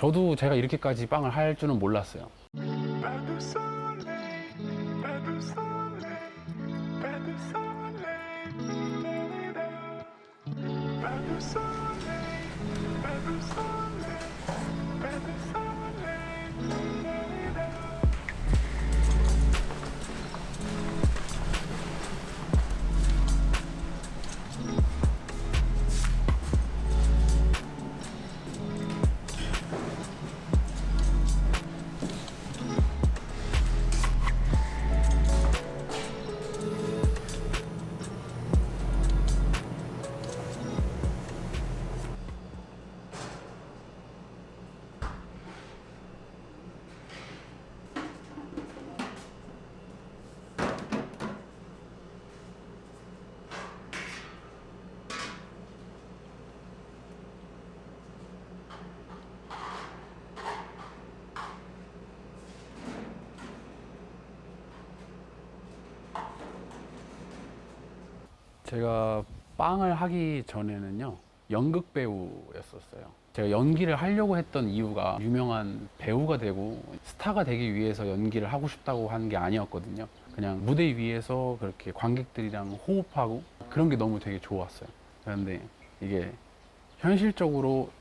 저도 제가 이렇게까지 빵을 할 줄은 몰랐어요. 제가 빵을 하기 전에는요, 연극 배우였었어요. 제가 연기를 하려고 했던 이유가 유명한 배우가 되고 스타가 되기 위해서 연기를 하고 싶다고 하는 게 아니었거든요. 그냥 무대 위에서 그렇게 관객들이랑 호흡하고 그런 게 너무 되게 좋았어요. 그런데 이게 현실적으로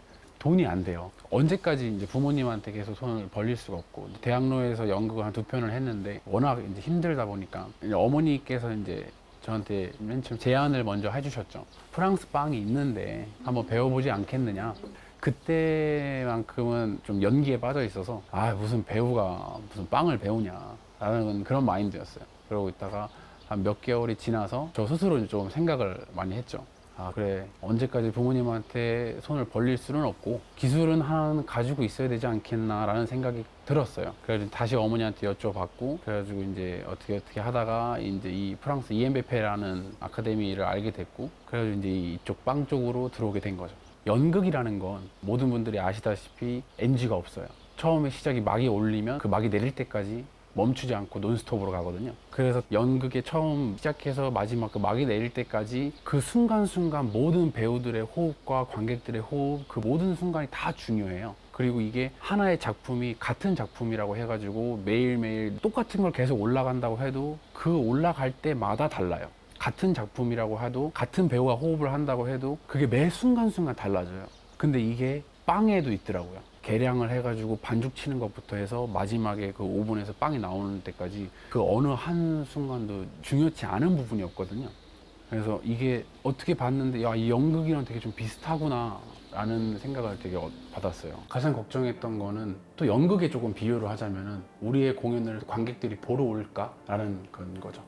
돈이 안 돼요. 언제까지 이제 부모님한테 계속 손을 벌릴 수가 없고, 대학로에서 연극을 한 2편을 했는데 워낙 이제 힘들다 보니까 이제 어머니께서 이제 저한테 맨 처음 제안을 먼저 해주셨죠. 프랑스 빵이 있는데 한번 배워보지 않겠느냐. 그때만큼은 좀 연기에 빠져 있어서 무슨 배우가 무슨 빵을 배우냐 라는 그런 마인드였어요. 그러고 있다가 한 몇 개월이 지나서 저 스스로 좀 생각을 많이 했죠. 그래, 언제까지 부모님한테 손을 벌릴 수는 없고 기술은 하나 가지고 있어야 되지 않겠나 라는 생각이 들었어요. 그래서 다시 어머니한테 여쭤봤고, 그래가지고 이제 어떻게 하다가 이제 이 프랑스 이엠베페라는 아카데미를 알게 됐고, 그래가지고 이제 이쪽 빵 쪽으로 들어오게 된 거죠. 연극이라는 건 모든 분들이 아시다시피 NG가 없어요. 처음에 시작이 막이 올리면 그 막이 내릴 때까지 멈추지 않고 논스톱으로 가거든요. 그래서 연극에 처음 시작해서 마지막 그 막이 내릴 때까지 그 순간순간 모든 배우들의 호흡과 관객들의 호흡, 그 모든 순간이 다 중요해요. 그리고 이게 하나의 작품이 같은 작품이라고 해가지고 매일매일 똑같은 걸 계속 올라간다고 해도 그 올라갈 때마다 달라요. 같은 작품이라고 해도, 같은 배우가 호흡을 한다고 해도 그게 매 순간순간 달라져요. 근데 이게 빵에도 있더라고요. 계량을 해가지고 반죽 치는 것부터 해서 마지막에 그 오븐에서 빵이 나오는 때까지 그 어느 한 순간도 중요치 않은 부분이었거든요. 그래서 이게 어떻게 봤는데 이 연극이랑 되게 좀 비슷하구나 라는 생각을 되게 받았어요. 가장 걱정했던 거는 또 연극에 조금 비유를 하자면은 우리의 공연을 관객들이 보러 올까? 라는 그런 거죠.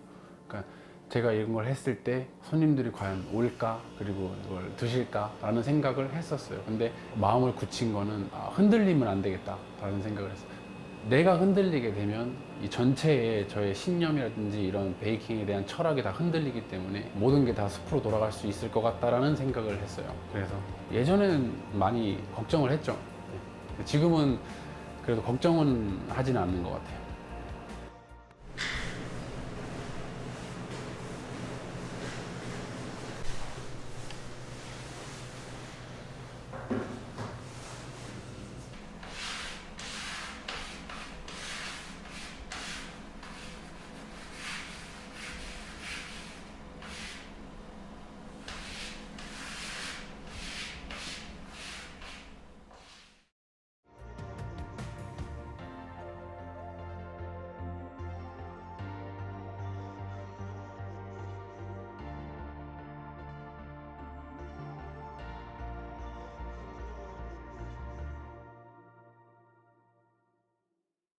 그러니까 제가 이런 걸 했을 때 손님들이 과연 올까? 그리고 이걸 드실까? 라는 생각을 했었어요. 근데 마음을 굳힌 거는 흔들리면 안 되겠다 라는 생각을 했어요. 내가 흔들리게 되면 이 전체의 저의 신념이라든지 이런 베이킹에 대한 철학이 다 흔들리기 때문에 모든 게 다 숲으로 돌아갈 수 있을 것 같다라는 생각을 했어요. 그래서 예전에는 많이 걱정을 했죠. 지금은 그래도 걱정은 하지는 않는 것 같아요.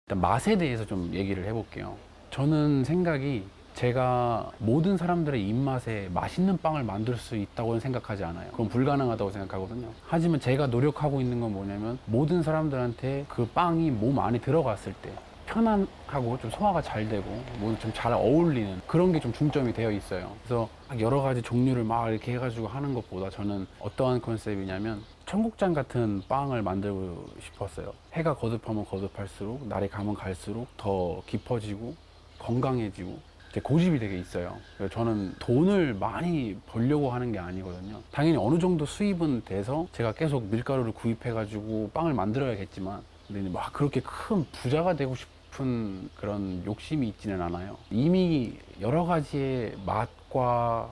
일단 맛에 대해서 좀 얘기를 해볼게요. 저는 생각이, 제가 모든 사람들의 입맛에 맛있는 빵을 만들 수 있다고는 생각하지 않아요. 그건 불가능하다고 생각하거든요. 하지만 제가 노력하고 있는 건 뭐냐면 모든 사람들한테 그 빵이 몸 안에 들어갔을 때 편안하고 좀 소화가 잘 되고 뭐 좀 잘 어울리는 그런 게 좀 중점이 되어 있어요. 그래서 여러 가지 종류를 막 이렇게 해가지고 하는 것보다 저는 어떠한 컨셉이냐면 청국장 같은 빵을 만들고 싶었어요. 해가 거듭하면 거듭할수록, 날이 가면 갈수록 더 깊어지고 건강해지고 제 고집이 되게 있어요. 그래서 저는 돈을 많이 벌려고 하는 게 아니거든요. 당연히 어느 정도 수입은 돼서 제가 계속 밀가루를 구입해가지고 빵을 만들어야겠지만, 근데 막 그렇게 큰 부자가 되고 싶은 그런 욕심이 있지는 않아요. 이미 여러 가지의 맛과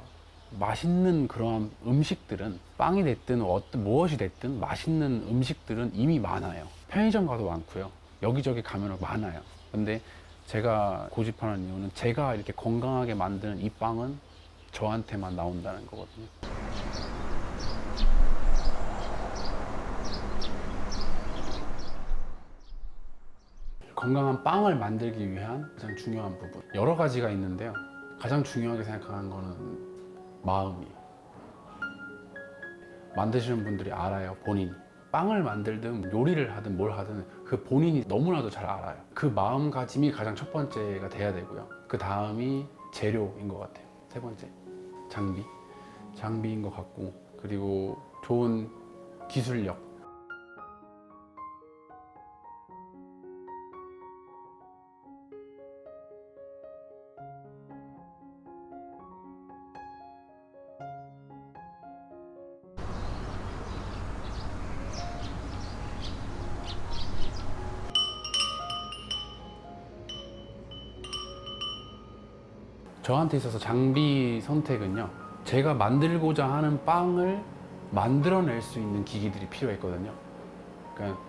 맛있는 그런 음식들은, 빵이 됐든 어떤 무엇이 됐든 맛있는 음식들은 이미 많아요. 편의점 가도 많고요. 여기저기 가면 많아요. 근데 제가 고집하는 이유는 제가 이렇게 건강하게 만드는 이 빵은 저한테만 나온다는 거거든요. 건강한 빵을 만들기 위한 가장 중요한 부분, 여러 가지가 있는데요. 가장 중요하게 생각하는 거는 마음이에요. 만드시는 분들이 알아요, 본인이. 빵을 만들든 요리를 하든 뭘 하든 그 본인이 너무나도 잘 알아요. 그 마음가짐이 가장 첫 번째가 돼야 되고요. 그 다음이 재료인 것 같아요. 세 번째, 장비인 것 같고, 그리고 좋은 기술력. 저한테 있어서 장비 선택은요, 제가 만들고자 하는 빵을 만들어낼 수 있는 기기들이 필요했거든요. 그러니까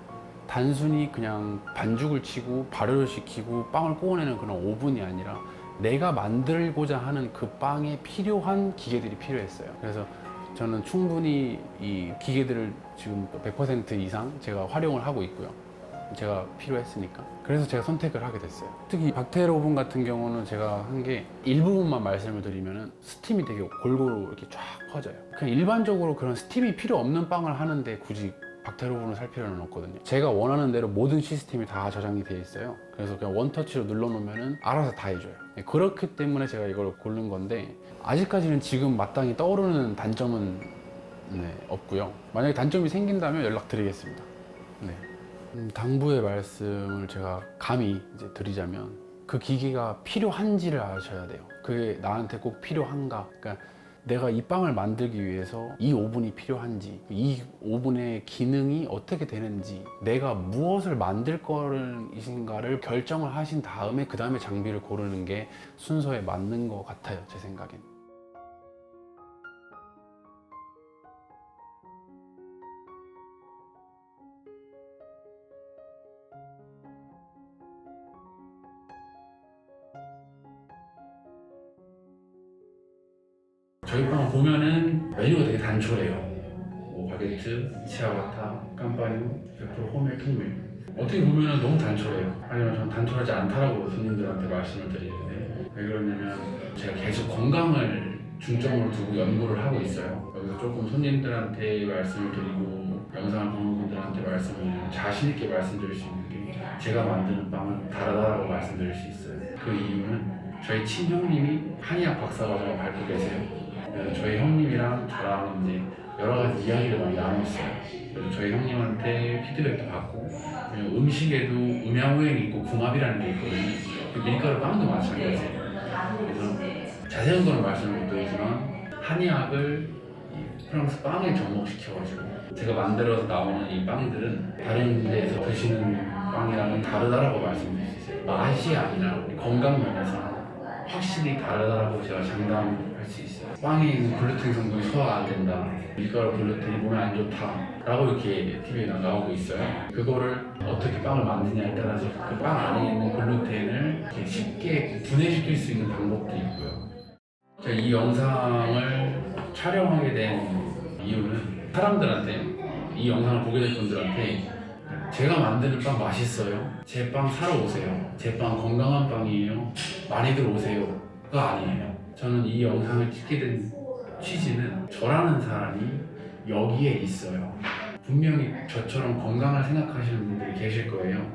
단순히 그냥 반죽을 치고 발효를 시키고 빵을 구워내는 그런 오븐이 아니라 내가 만들고자 하는 그 빵에 필요한 기계들이 필요했어요. 그래서 저는 충분히 이 기계들을 지금 100% 이상 제가 활용을 하고 있고요. 제가 필요했으니까. 그래서 제가 선택을 하게 됐어요. 특히 박테일 오븐 같은 경우는 제가 한 게 일부분만 말씀을 드리면은 스팀이 되게 골고루 이렇게 쫙 퍼져요. 그냥 일반적으로 그런 스팀이 필요 없는 빵을 하는데 굳이 박테일 오븐을 살 필요는 없거든요. 제가 원하는 대로 모든 시스템이 다 저장이 되어 있어요. 그래서 그냥 원터치로 눌러놓으면은 알아서 다 해줘요. 그렇기 때문에 제가 이걸 고른 건데, 아직까지는 지금 마땅히 떠오르는 단점은 없고요. 만약에 단점이 생긴다면 연락드리겠습니다. 네. 당부의 말씀을 제가 감히 이제 드리자면, 그 기계가 필요한지를 아셔야 돼요. 그게 나한테 꼭 필요한가? 그러니까 내가 이 빵을 만들기 위해서 이 오븐이 필요한지, 이 오븐의 기능이 어떻게 되는지, 내가 무엇을 만들 것인가를 결정을 하신 다음에 그 다음에 장비를 고르는 게 순서에 맞는 것 같아요, 제 생각엔. 저희 빵 보면은 메뉴가 되게 단촐해요. 뭐 바게트, 치아바타, 깜파뉴, 100% 호밀, 통밀. 어떻게 보면은 너무 단촐해요. 하지만 저는 단촐하지 않다라고 손님들한테 말씀을 드리는데, 왜 그러냐면 제가 계속 건강을 중점으로 두고 연구를 하고 있어요. 여기서 조금 손님들한테 말씀을 드리고 영상을 보는 분들한테 말씀을 자신 있게 말씀드릴 수 있는 게, 제가 만드는 빵은 다르다라고 말씀드릴 수 있어요. 그 이유는 저희 친형님이 한의학 박사과정을 밟고 계세요. 저희 형님이랑 저랑 이제 여러 가지 이야기를 많이 나눴어요. 그래서 저희 형님한테 피드백도 받고, 음식에도 음양오행이 있고 궁합이라는 게 있거든요. 밀가루 빵도 마찬가지예요. 그래서 자세한 거는 말씀을 못 드리지만, 한의학을 이 프랑스 빵에 접목시켜가지고 제가 만들어서 나오는 이 빵들은 다른 데에서 드시는 빵이랑은 다르다라고 말씀드릴 수 있어요. 맛이 아니라 건강 면에서 확실히 다르다라고 제가 장담할 수 있어요. 빵에 있는 글루텐 성분이 소화가 안 된다, 밀가루 글루텐이 몸에 안 좋다 라고 이렇게 TV에 나오고 있어요. 그거를 어떻게 빵을 만드냐에 따라서 그 빵 안에 있는 글루텐을 이렇게 쉽게 분해시킬 수 있는 방법도 있고요. 제가 이 영상을 촬영하게 된 이유는, 사람들한테, 이 영상을 보게 될 분들한테 제가 만드는 빵 맛있어요, 제 빵 사러 오세요, 제 빵 건강한 빵이에요, 많이들 오세요가 아니에요. 저는 이 영상을 찍게 된 취지는, 저라는 사람이 여기에 있어요. 분명히 저처럼 건강을 생각하시는 분들이 계실 거예요.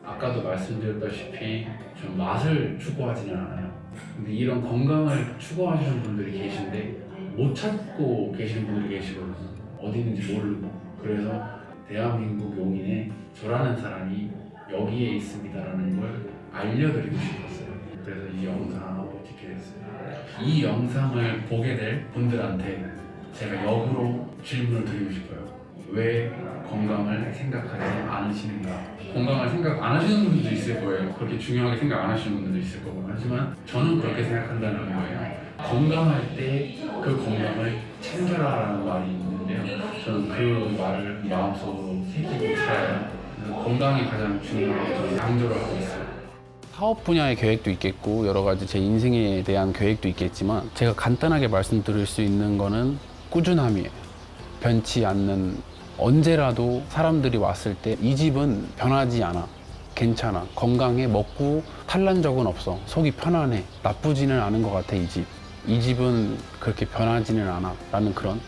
아까도 말씀드렸다시피 전 맛을 추구하지는 않아요. 근데 이런 건강을 추구하시는 분들이 계신데 못 찾고 계시는 분들이 계시거든요. 어디 있는지 모르고. 그래서 대한민국 용인에 저라는 사람이 여기에 있습니다라는 걸 알려드리고 싶었어요. 그래서 이 영상을 듣게 됐어요. 이 영상을 보게 될 분들한테 제가 역으로 질문을 드리고 싶어요. 왜 건강을 생각하지 않으시는가? 건강을 생각 안 하시는 분들도 있을 거예요. 그렇게 중요하게 생각 안 하시는 분들도 있을 거고. 하지만 저는 그렇게 생각한다는 거예요. 건강할 때 그 건강을 챙겨라라는 말이 있는데요. 저는 그 말을 마음속으로 새기고 살아요. 건강이 가장 중요하다고 강조를 하고 있어요. 사업 분야의 계획도 있겠고 여러 가지 제 인생에 대한 계획도 있겠지만 제가 간단하게 말씀드릴 수 있는 거는 꾸준함이에요. 변치 않는, 언제라도 사람들이 왔을 때 이 집은 변하지 않아, 괜찮아, 건강해, 먹고 탈난 적은 없어, 속이 편안해, 나쁘지는 않은 것 같아, 이 집은 그렇게 변하지는 않아 라는 그런